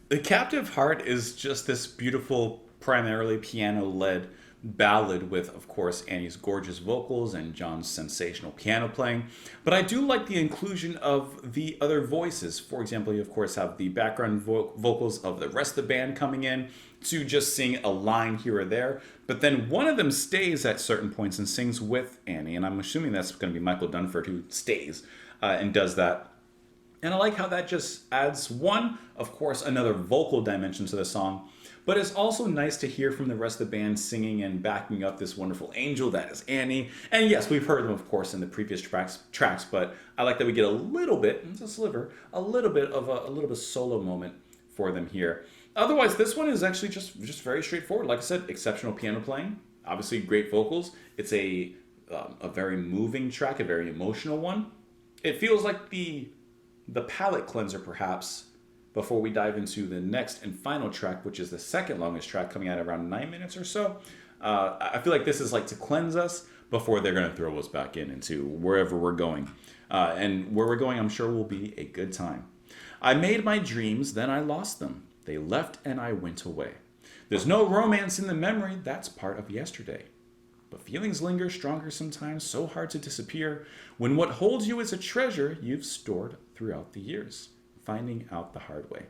Speaker 1: The Captive Heart is just this beautiful, primarily piano-led ballad with, of course, Annie's gorgeous vocals and John's sensational piano playing. But I do like the inclusion of the other voices. For example, you, of course, have the background vocals of the rest of the band coming in to just sing a line here or there. But then one of them stays at certain points and sings with Annie. And I'm assuming that's going to be Michael Dunford who stays and does that. And I like how that just adds one, of course, another vocal dimension to the song. But it's also nice to hear from the rest of the band singing and backing up this wonderful angel that is Annie. And yes, we've heard them, of course, in the previous tracks. But I like that we get a little bit, it's a sliver, a little bit of solo moment for them here. Otherwise, this one is actually just very straightforward. Like I said, exceptional piano playing, obviously great vocals. It's a very moving track, a very emotional one. It feels like the palate cleanser, perhaps, before we dive into the next and final track, which is the second longest track, coming out around 9 minutes or so. I feel like this is like to cleanse us before they're going to throw us back into wherever we're going. And where we're going, I'm sure, will be a good time. I made my dreams, then I lost them. They left and I went away. There's no romance in the memory, that's part of yesterday. But feelings linger stronger sometimes, so hard to disappear, when what holds you is a treasure you've stored throughout the years. Finding out the hard way.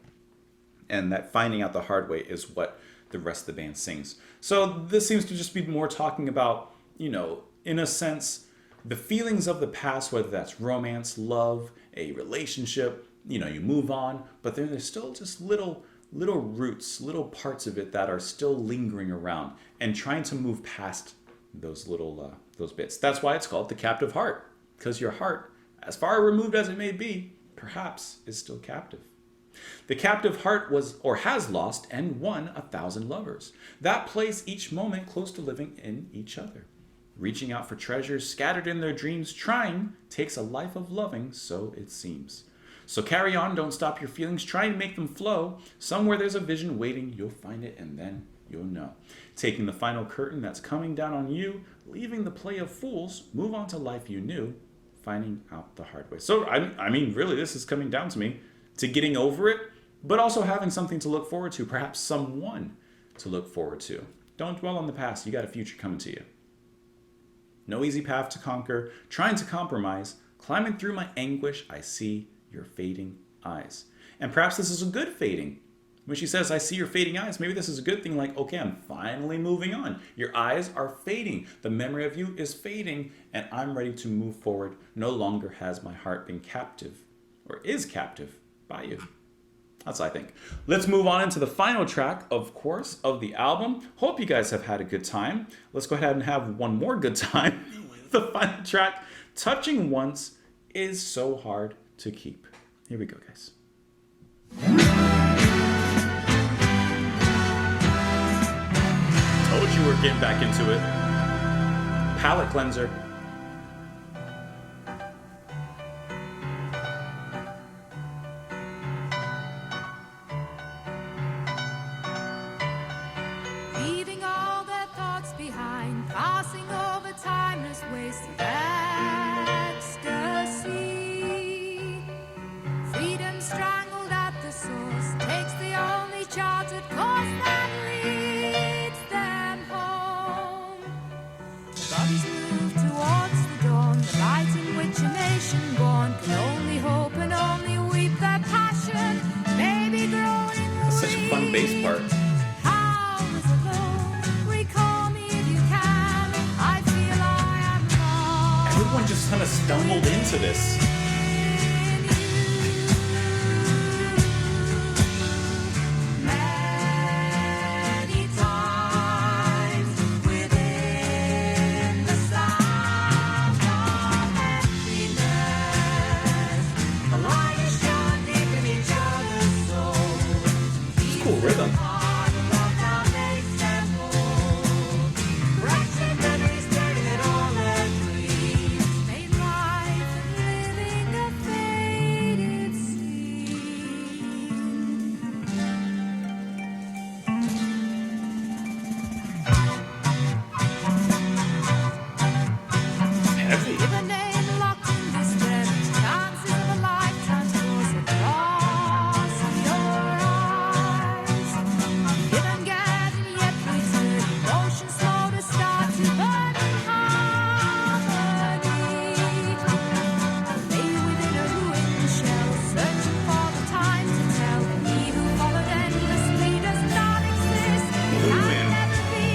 Speaker 1: And that finding out the hard way is what the rest of the band sings. So this seems to just be more talking about, in a sense, the feelings of the past, whether that's romance, love, a relationship, you move on, but then there's still just little roots, little parts of it that are still lingering around and trying to move past those little those bits. That's why it's called the Captive Heart, because your heart, as far removed as it may be, perhaps is still captive. The captive heart was or has lost and won 1,000 lovers. That place each moment close to living in each other. Reaching out for treasures scattered in their dreams, trying takes a life of loving, so it seems. So carry on, don't stop your feelings, try and make them flow. Somewhere there's a vision waiting, you'll find it and then you'll know. Taking the final curtain that's coming down on you, leaving the play of fools, move on to life you knew, finding out the hard way. So, I mean, really, this is coming down to me, to getting over it, but also having something to look forward to, perhaps someone to look forward to. Don't dwell on the past, you got a future coming to you. No easy path to conquer, trying to compromise, climbing through my anguish, I see your fading eyes. And perhaps this is a good fading. When she says, I see your fading eyes, maybe this is a good thing, like, okay, I'm finally moving on. Your eyes are fading. The memory of you is fading, and I'm ready to move forward. No longer has my heart been captive, or is captive, by you. That's what I think. Let's move on into the final track, of course, of the album. Hope you guys have had a good time. Let's go ahead and have one more good time. The final track, Touching Once, is so hard to keep. Here we go, guys. Told you we're getting back into it. Palate cleanser.
Speaker 2: Leaving all their thoughts behind, passing over timeless waste of ecstasy. Freedom strangled at the source takes the only charted course that leads them home. The bodies move towards the dawn, the light in which a nation born can only hope and only weep their passion, maybe growing
Speaker 1: That's such a fun bass part. kind of stumbled into this.
Speaker 2: Many times within the sound of emptiness, the light is shone deep in each other's souls.
Speaker 1: It's cool rhythm. Heavy.
Speaker 2: Give a name locked in this web, chances of a lifetime scores across your eyes. Given, getting, yet return, motion slow to start to burn in harmony. Lay within a ruined shell, searching for the time to tell. He who followed endlessly does not exist,
Speaker 1: Blue
Speaker 2: can
Speaker 1: Man.
Speaker 2: never be.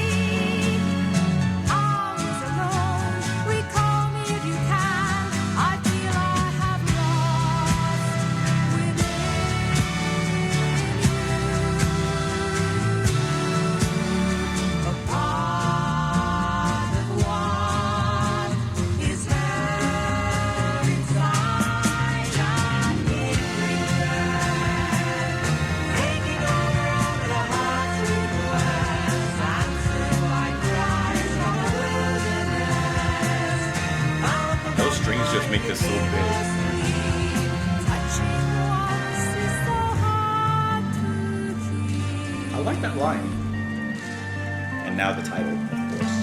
Speaker 2: Always alone, recall me if you can. I feel I have lost within you. A part of what is held inside and it returns, taking over all that our hearts request, answered by cries from the wilderness.
Speaker 1: Those strings just make this so big.
Speaker 2: Touching once is so hard to keep.
Speaker 1: I like that line. And now the title, of course.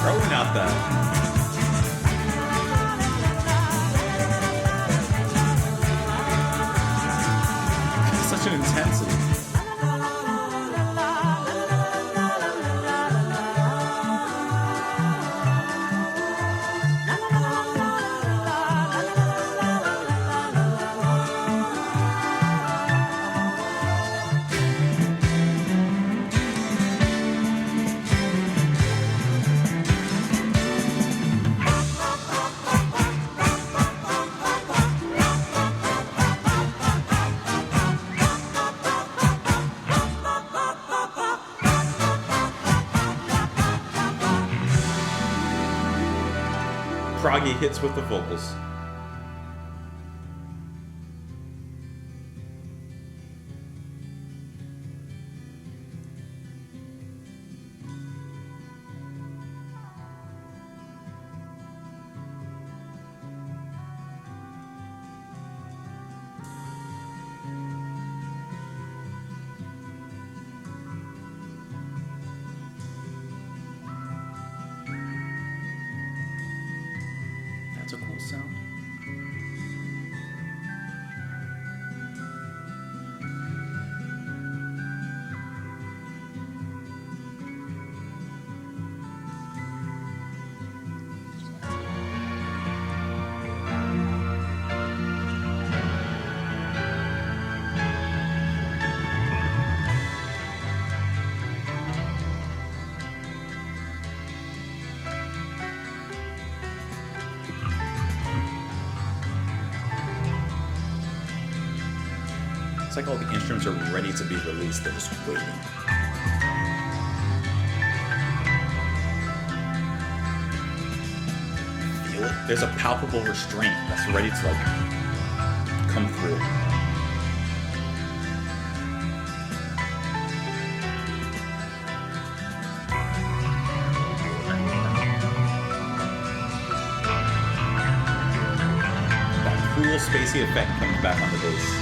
Speaker 1: Throwing out that. Such an intensity. Proggy hits with the vocals. That's a cool sound. It's like all the instruments are ready to be released. They're just waiting. Feel it? There's a palpable restraint that's ready to like come through. That cool spacey effect comes back on the bass.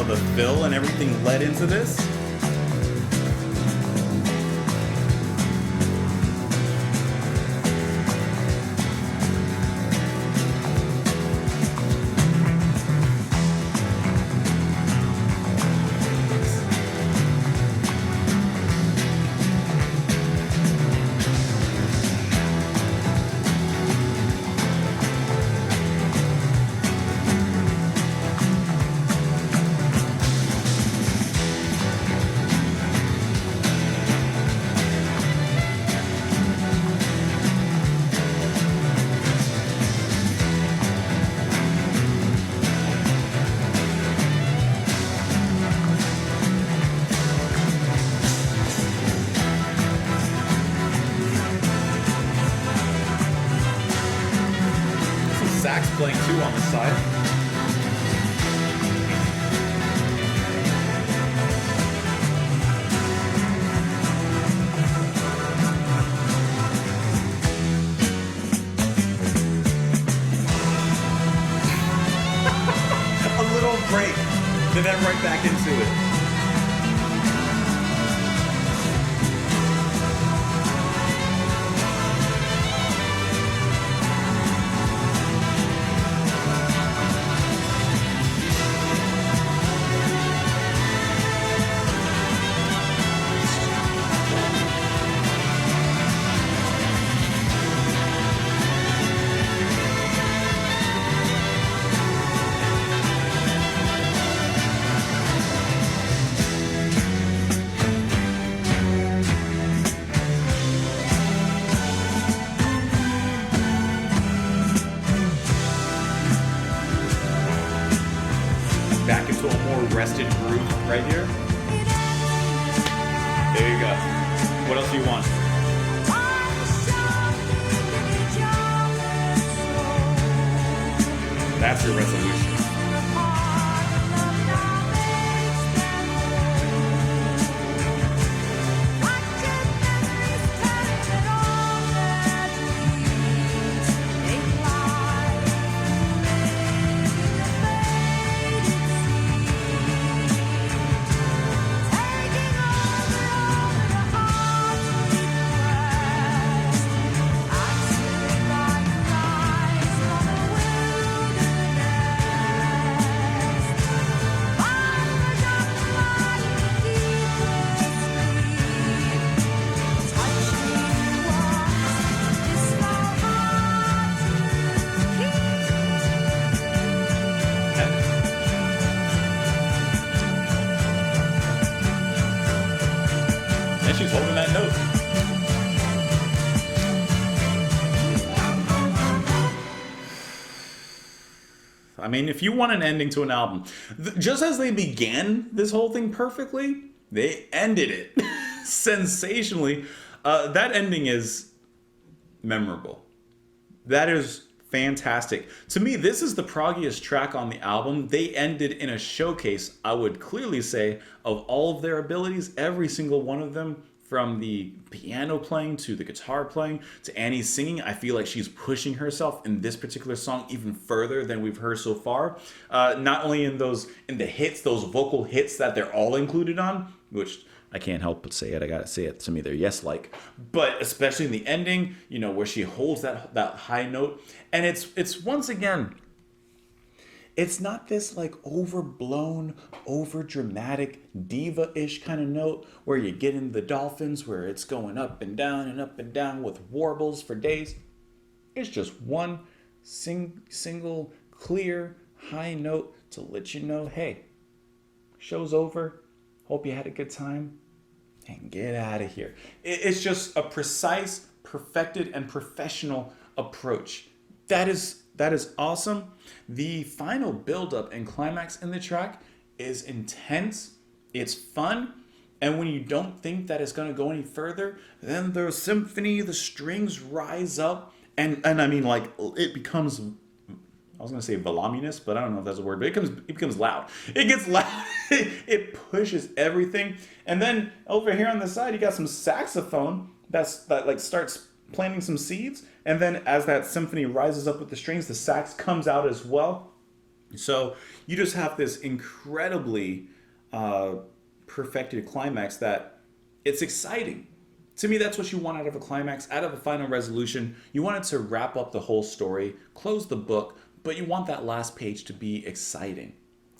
Speaker 1: of the fill and everything led into this. Sax playing too on the side. A little break, and then right back into it. Back into a more rested groove right here. There you go. What else do you want? That's your resolution. And she's holding that note. I mean, if you want an ending to an album, just as they began this whole thing perfectly, they ended it sensationally. That ending is memorable. That is fantastic. To me, this is the proggiest track on the album. They ended in a showcase, I would clearly say, of all of their abilities, every single one of them, from the piano playing to the guitar playing to Annie's singing. I feel like she's pushing herself in this particular song even further than we've heard so far. Not only in the hits, those vocal hits that they're all included on, which I can't help but say it. I gotta say it. To me, they're yes-like. But especially in the ending, you know, where she holds that high note, and it's once again, it's not this like overblown, over-dramatic, diva-ish kind of note where you get in the Dolphins, where it's going up and down with warbles for days. It's just one single, clear, high note to let you know, hey, show's over. Hope you had a good time. And get out of here. It's just a precise, perfected, and professional approach. That is awesome. The final build-up and climax in the track is intense. It's fun. And when you don't think that it's going to go any further, then the symphony, the strings rise up. And I mean, like, it becomes, I was going to say voluminous, but I don't know if that's a word, but it becomes loud. It gets loud. It pushes everything. And then over here on the side, you got some saxophone that like starts planting some seeds. And then as that symphony rises up with the strings, the sax comes out as well. So you just have this incredibly perfected climax that it's exciting. To me, that's what you want out of a climax, out of a final resolution. You want it to wrap up the whole story, close the book, but you want that last page to be exciting.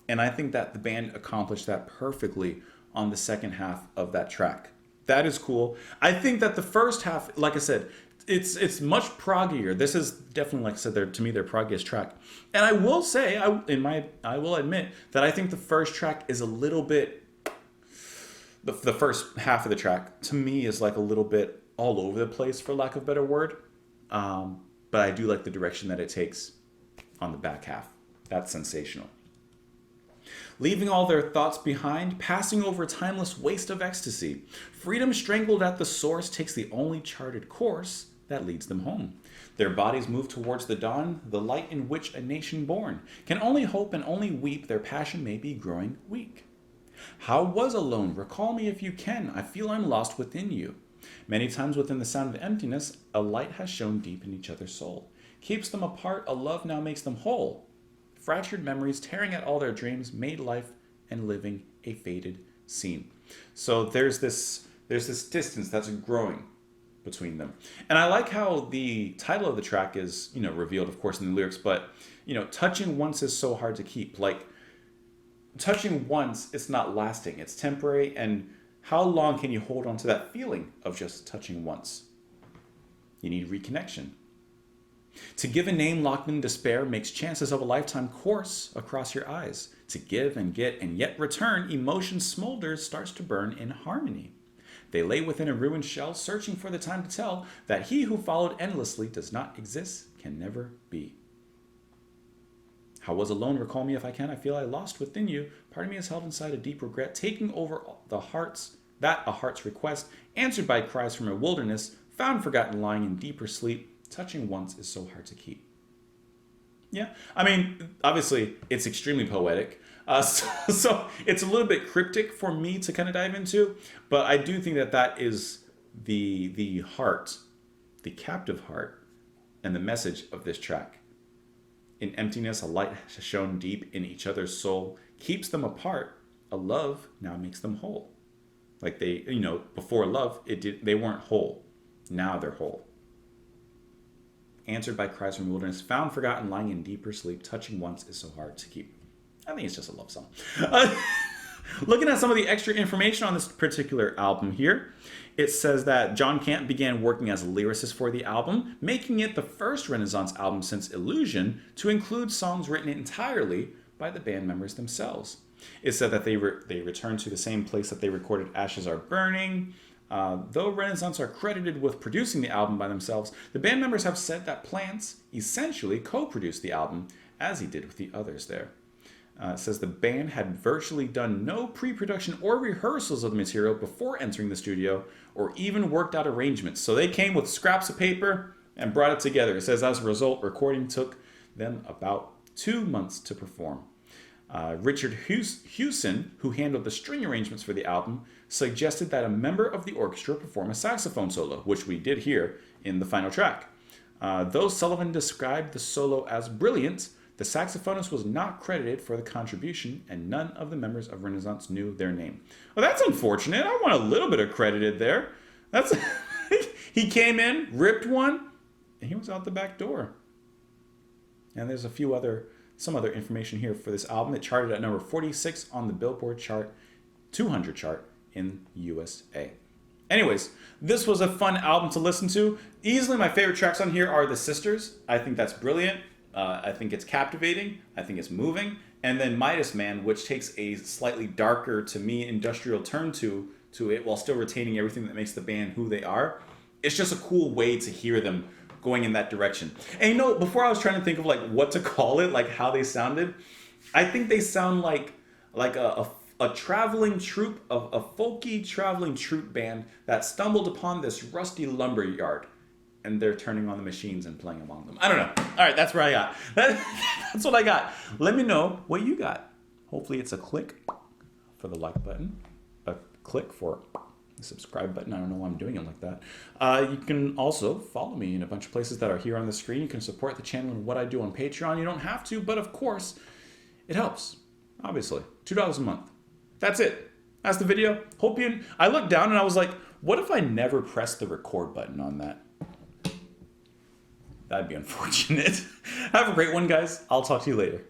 Speaker 1: And I think that the band accomplished that perfectly on the second half of that track. That is cool. I think that the first half, like I said, it's much proggier. This is definitely, like I said, to me, their proggiest track. And I will say, I will admit that I think the first track is a little bit, the first half of the track to me is like a little bit all over the place, for lack of a better word. But I do like the direction that it takes on the back half. That's sensational. Leaving all their thoughts behind, passing over a timeless waste of ecstasy. Freedom strangled at the source takes the only charted course that leads them home. Their bodies move towards the dawn, the light in which a nation born can only hope and only weep, their passion may be growing weak. How was alone? Recall me if you can. I feel I'm lost within you. Many times within the sound of emptiness, a light has shone deep in each other's soul. Keeps them apart, a love now makes them whole. Fractured memories tearing at all their dreams, made life and living a faded scene. So there's this distance that's growing between them. And I like how the title of the track is, revealed, of course, in the lyrics, but, touching once is so hard to keep. Like, touching once, it's not lasting. It's temporary. And how long can you hold on to that feeling of just touching once? You need reconnection. To give a name locked in despair makes chances of a lifetime course across your eyes. To give and get and yet return, emotion smolders, starts to burn in harmony. They lay within a ruined shell, searching for the time to tell that he who followed endlessly does not exist, can never be. How was alone? Recall me if I can. I feel I lost within you. Part of me is held inside a deep regret, taking over a heart's request, answered by cries from a wilderness, found forgotten lying in deeper sleep. Touching once is so hard to keep. Yeah, I mean, obviously, it's extremely poetic. So it's a little bit cryptic for me to kind of dive into, but I do think that is the heart, the captive heart, and the message of this track. In emptiness, a light has shone deep in each other's soul, keeps them apart. A love now makes them whole. Like before love, they weren't whole. Now they're whole. Answered by cries from wilderness, found forgotten, lying in deeper sleep, touching once is so hard to keep. I think it's just a love song. Looking at some of the extra information on this particular album here, it says that John Camp began working as a lyricist for the album, making it the first Renaissance album since Illusion to include songs written entirely by the band members themselves. It said that they returned to the same place that they recorded Ashes Are Burning. Though Renaissance are credited with producing the album by themselves, the band members have said that Plants essentially co-produced the album, as he did with the others there. It says the band had virtually done no pre-production or rehearsals of the material before entering the studio, or even worked out arrangements. So they came with scraps of paper and brought it together. It says as a result, recording took them about 2 months to perform. Richard Hewson, who handled the string arrangements for the album, suggested that a member of the orchestra perform a saxophone solo, which we did hear in the final track. Though Sullivan described the solo as brilliant, the saxophonist was not credited for the contribution, and none of the members of Renaissance knew their name. Well, that's unfortunate. I want a little bit of credited there. He came in, ripped one, and he was out the back door. And there's some other information here for this album. It charted at number 46 on the Billboard 200 chart in USA. Anyways, this was a fun album to listen to. Easily my favorite tracks on here are The Sisters. I think that's brilliant. I think it's captivating. I think it's moving. And then Midas Man, which takes a slightly darker, to me, industrial turn to it while still retaining everything that makes the band who they are. It's just a cool way to hear them going in that direction. And before I was trying to think of what to call it, like how they sounded, I think they sound like a traveling troupe, a folky traveling troupe band that stumbled upon this rusty lumber yard, and they're turning on the machines and playing among them. I don't know. All right, that's where I got. That's what I got. Let me know what you got. Hopefully it's a click for the like button, a click for the subscribe button. I don't know why I'm doing it like that. You can also follow me in a bunch of places that are here on the screen. You can support the channel and what I do on Patreon. You don't have to, but of course, It helps, obviously. $2 a month. That's it. That's the video. Hope you... I looked down and I was like, what if I never pressed the record button on that? That'd be unfortunate. Have a great one, guys. I'll talk to you later.